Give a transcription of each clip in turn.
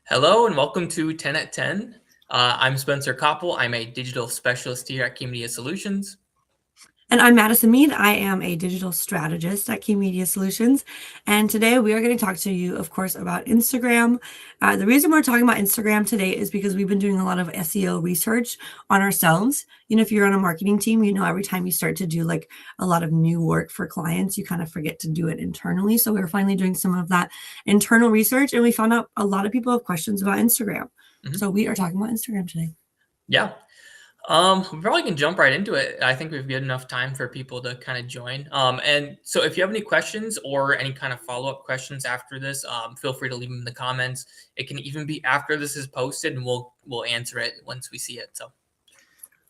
Hello and welcome to 10 at 10. I'm Spencer Koppel. I'm a digital specialist here at Key Media Solutions. And I'm Madison Mead. I am a digital strategist at Key Media Solutions. And today we are going to talk to you, of course, about Instagram. The reason we're talking about Instagram today is because we've been doing a lot of SEO research on ourselves. If you're on a marketing team, every time you start to do like a lot of new work for clients, you kind of forget to do it internally. So we're finally doing some of that internal research, and we found out a lot of people have questions about Instagram. So we are talking about Instagram today. Yeah. We probably can jump right into it. I think we've got enough time for people to kind of join. And so if you have any questions or any kind of follow-up questions after this, feel free to leave them in the comments. It can even be after this is posted, and we'll answer it once we see it. So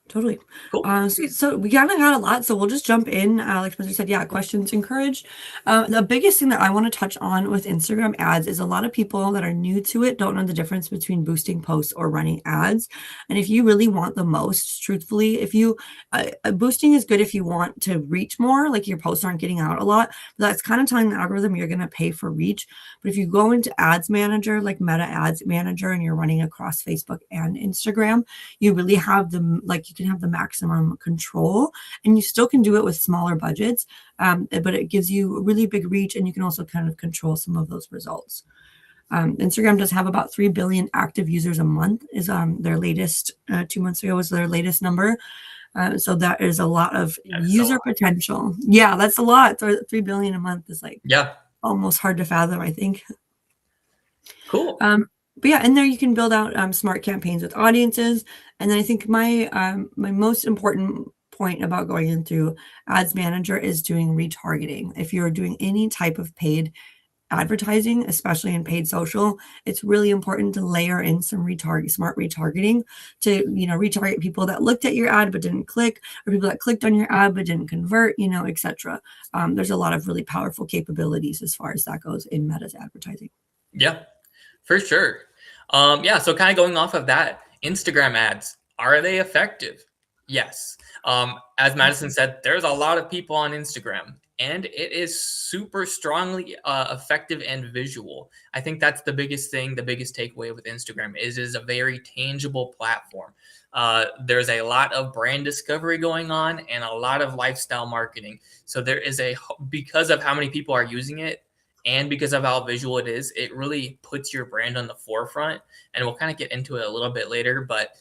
Totally. cool. So we kind of got a lot, so we'll just jump in. Like Spencer said, yeah, questions encouraged. The biggest thing that I want to touch on with Instagram ads is a lot of people that are new to it don't know the difference between boosting posts or running ads. And if you really want the most, truthfully, if you boosting is good if you want to reach more, like your posts aren't getting out a lot. But that's kind of telling the algorithm you're going to pay for reach. But if you go into Ads Manager, like Meta Ads Manager, and you're running across Facebook and Instagram, you really have you can have the maximum control, and you still can do it with smaller budgets, but it gives you a really big reach, and you can also kind of control some of those results. Instagram does have about 3 billion active users a month, is their latest, 2 months ago was their latest number. So that is a lot of user potential. Yeah, that's a lot. 3 billion a month is almost hard to fathom, I think. Cool. But yeah, in there you can build out smart campaigns with audiences. And then I think my most important point about going into Ads Manager is doing retargeting. If you're doing any type of paid advertising, especially in paid social, it's really important to layer in some smart retargeting to retarget people that looked at your ad but didn't click, or people that clicked on your ad but didn't convert, etc. There's a lot of really powerful capabilities as far as that goes in Meta's advertising. Yeah, for sure. Yeah, so kind of going off of that, Instagram ads, are they effective? Yes. As Madison said, there's a lot of people on Instagram, and it is super strongly effective and visual. I think that's the biggest thing, the biggest takeaway with Instagram is a very tangible platform. There's a lot of brand discovery going on and a lot of lifestyle marketing. So there is because of how many people are using it, and because of how visual it is, it really puts your brand on the forefront. And we'll kind of get into it a little bit later, but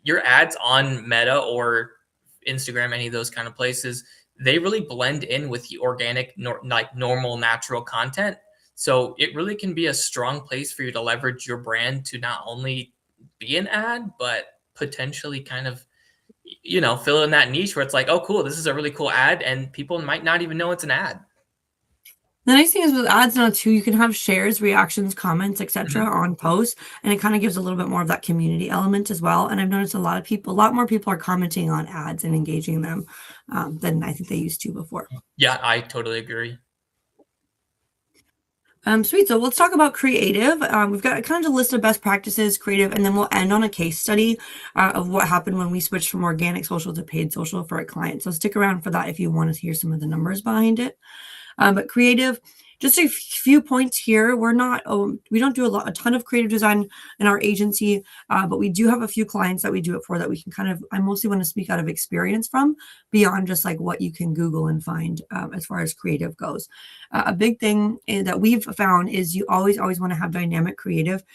your ads on Meta or Instagram, any of those kind of places, they really blend in with the organic, normal, natural content. So it really can be a strong place for you to leverage your brand to not only be an ad, but potentially kind of, fill in that niche where it's like, oh, cool, this is a really cool ad, and people might not even know it's an ad. The nice thing is with ads now too, you can have shares, reactions, comments, etc. on posts, and it kind of gives a little bit more of that community element as well. And I've noticed a lot more people are commenting on ads and engaging them than I think they used to before. Yeah, I totally agree. Sweet. So let's talk about creative. We've got kind of a list of best practices, creative, and then we'll end on a case study of what happened when we switched from organic social to paid social for a client. So stick around for that if you want to hear some of the numbers behind it. But creative, just a few points here. We don't do a ton of creative design in our agency, but we do have a few clients that we do it for that we can I mostly want to speak out of experience from, beyond just like what you can Google and find as far as creative goes. A big thing that we've found is you always want to have dynamic creative.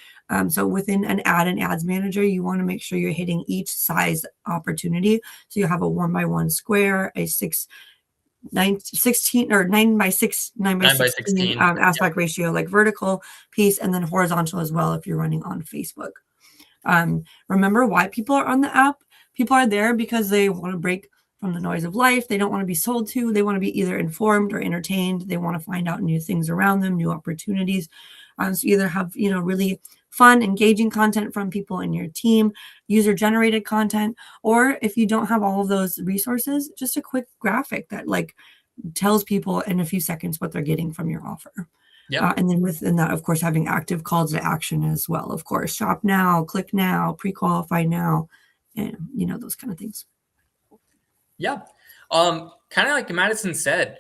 So within an ad and ads manager, you want to make sure you're hitting each size opportunity. So you have a 1x1 square, a 9:16 or 9:16 aspect ratio, like vertical piece, and then horizontal as well if you're running on Facebook. Remember why people are on the app. People are there because they want to break from the noise of life. They don't want to be sold to. They want to be either informed or entertained. They want to find out new things around them, new opportunities. So either have really fun, engaging content from people in your team, user-generated content, or if you don't have all of those resources, just a quick graphic that tells people in a few seconds what they're getting from your offer. And then within that, of course, having active calls to action as well. Of course, shop now, click now, pre-qualify now, and those kind of things. Yeah. Kind of like Madison said,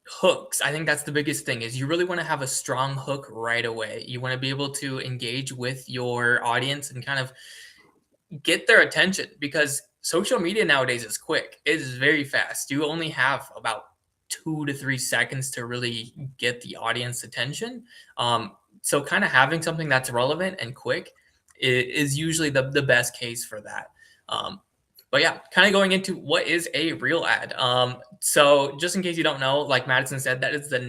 Hooks. I think that's the biggest thing is you really want to have a strong hook right away. You want to be able to engage with your audience and kind of get their attention because social media nowadays is quick. It is very fast. You only have about 2 to 3 seconds to really get the audience attention. So kind of having something that's relevant and quick is usually the best case for that. But yeah, kind of going into what is a real ad. So just in case you don't know, like Madison said, that is the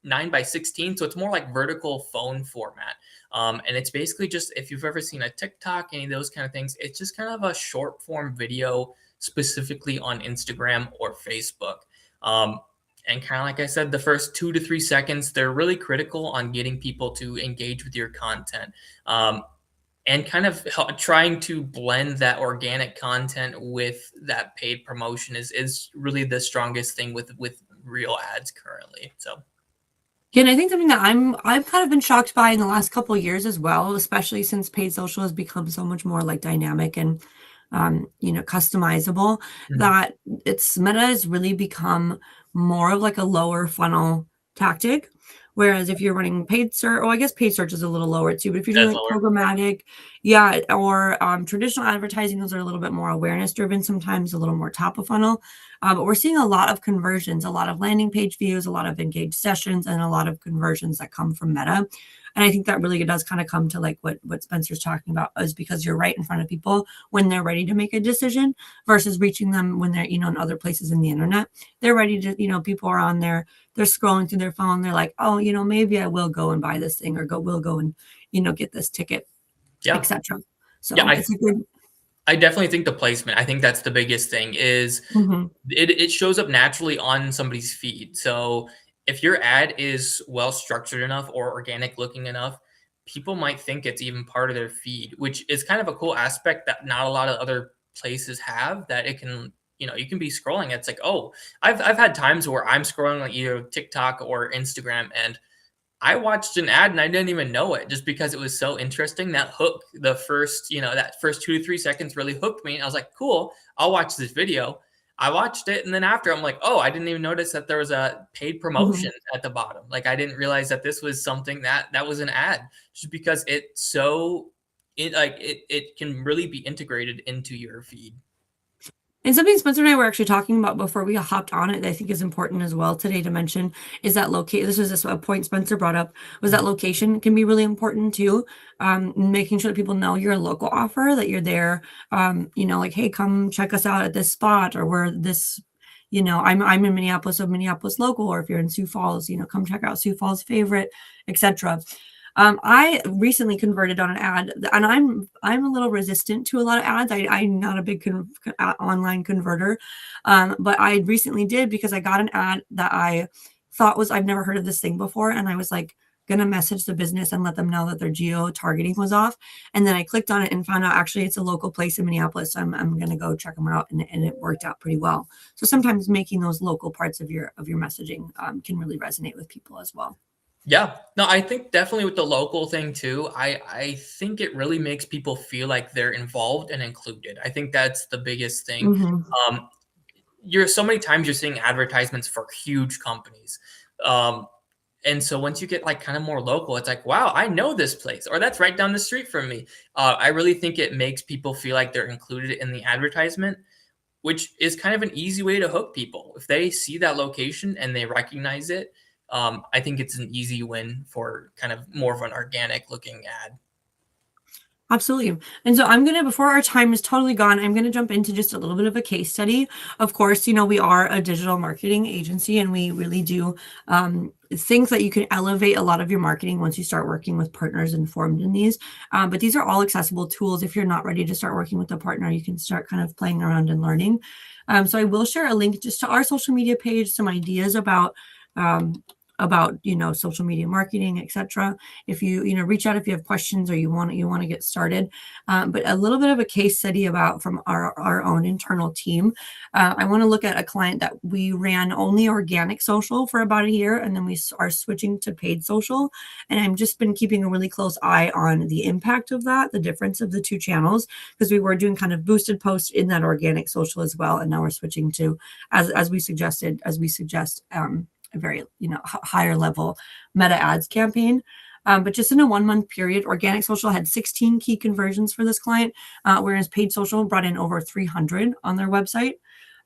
9 by 16. So it's more like vertical phone format. And it's basically just, if you've ever seen a TikTok, any of those kind of things, it's just kind of a short form video specifically on Instagram or Facebook. And kind of like I said, the first 2 to 3 seconds, they're really critical on getting people to engage with your content. And kind of trying to blend that organic content with that paid promotion is really the strongest thing with real ads currently. So Yeah, and I think something that I've kind of been shocked by in the last couple of years as well, especially since paid social has become so much more like dynamic and customizable, that Meta has really become more of like a lower funnel tactic. Whereas if you're running paid search, I guess paid search is a little lower too, but if you're doing that's like lower. programmatic, yeah, or traditional advertising, those are a little bit more awareness driven, sometimes a little more top of funnel. But we're seeing a lot of conversions, a lot of landing page views, a lot of engaged sessions, and a lot of conversions that come from Meta. And I think that really does kind of come to like what Spencer's talking about, is because you're right in front of people when they're ready to make a decision versus reaching them when they're, in other places in the internet. They're ready to, people are on there, they're scrolling through their phone. They're like, oh, maybe I will go and buy this thing, or will go and, get this ticket, Yeah. etc. So Yeah. it's a good. I definitely think the placement, I think that's the biggest thing is it shows up naturally on somebody's feed. So if your ad is well structured enough or organic looking enough, people might think it's even part of their feed, which is kind of a cool aspect that not a lot of other places have, that it can, you can be scrolling. It's like, oh, I've had times where I'm scrolling like either TikTok or Instagram, and I watched an ad and I didn't even know it, just because it was so interesting. That hook, the first, that first 2 to 3 seconds really hooked me. And I was like, cool, I'll watch this video. I watched it. And then after, I'm like, oh, I didn't even notice that there was a paid promotion at the bottom. Like, I didn't realize that this was something that was an ad, just because it can really be integrated into your feed. And something Spencer and I were actually talking about before we hopped on it that I think is important as well today to mention is that this was a point Spencer brought up, was that location can be really important too. Making sure that people know you're a local offer, that you're there, like, hey, come check us out at this spot, or where this, I'm in Minneapolis, so Minneapolis local, or if you're in Sioux Falls, come check out Sioux Falls favorite, etc. I recently converted on an ad, and I'm a little resistant to a lot of ads. I'm not a big online converter, but I recently did, because I got an ad that I thought I've never heard of this thing before, and I was like gonna message the business and let them know that their geo targeting was off. And then I clicked on it and found out actually it's a local place in Minneapolis. So I'm gonna go check them out, and it worked out pretty well. So sometimes making those local parts of your messaging can really resonate with people as well. Yeah, no, I think definitely with the local thing too, I think it really makes people feel like they're involved and included. I think that's the biggest thing. So many times you're seeing advertisements for huge companies. And so once you get like kind of more local, it's like, wow, I know this place, or that's right down the street from me. I really think it makes people feel like they're included in the advertisement, which is kind of an easy way to hook people. If they see that location and they recognize it, I think it's an easy win for kind of more of an organic looking ad. Absolutely. And so before our time is totally gone, I'm going to jump into just a little bit of a case study. Of course, we are a digital marketing agency, and we really do things that you can elevate a lot of your marketing once you start working with partners informed in these. But these are all accessible tools. If you're not ready to start working with a partner, you can start kind of playing around and learning. So I will share a link just to our social media page, some ideas about social media marketing, etc. If you reach out if you have questions, or you want to get started. But a little bit of a case study from our own internal team. I want to look at a client that we ran only organic social for about a year, and then we are switching to paid social. And I've just been keeping a really close eye on the impact of that, the difference of the two channels, because we were doing kind of boosted posts in that organic social as well, and now we're switching to, as we suggest, a very, higher level meta ads campaign. But just in a 1 month period, organic social had 16 key conversions for this client, whereas paid social brought in over 300 on their website.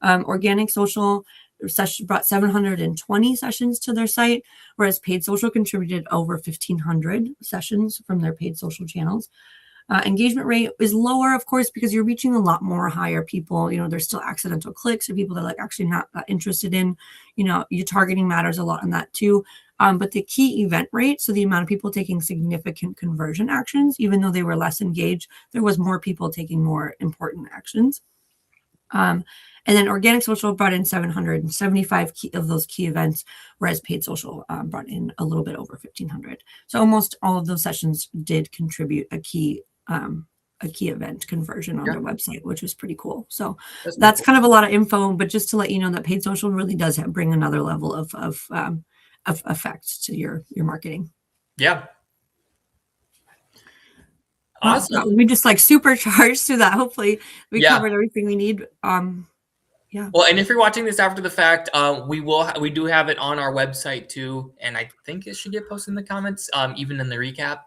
Organic social brought 720 sessions to their site, whereas paid social contributed over 1,500 sessions from their paid social channels. Engagement rate is lower, of course, because you're reaching a lot more higher people. There's still accidental clicks or people that are actually not that interested in, your targeting matters a lot on that too. But the key event rate, so the amount of people taking significant conversion actions, even though they were less engaged, there was more people taking more important actions. And then organic social brought in 775 of those key events, whereas paid social brought in a little bit over 1,500. So almost all of those sessions did contribute a key event conversion on their website, which was pretty cool. So that's kind of a lot of info, but just to let you know that paid social really does bring another level of effect to your marketing. Yeah. Awesome. We just supercharged through that. Hopefully we covered everything we need. Yeah. Well, and if you're watching this after the fact, we do have it on our website too, and I think it should get posted in the comments, even in the recap.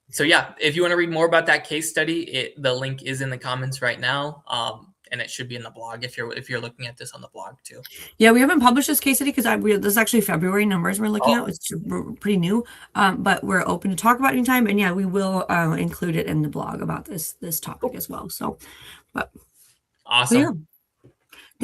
So yeah, if you want to read more about that case study, the link is in the comments right now, and it should be in the blog if you're looking at this on the blog too. Yeah, we haven't published this case study because this is actually February numbers we're looking at. It's pretty new, but we're open to talk about anytime. And yeah, we will include it in the blog about this topic as well. So, awesome. Yeah.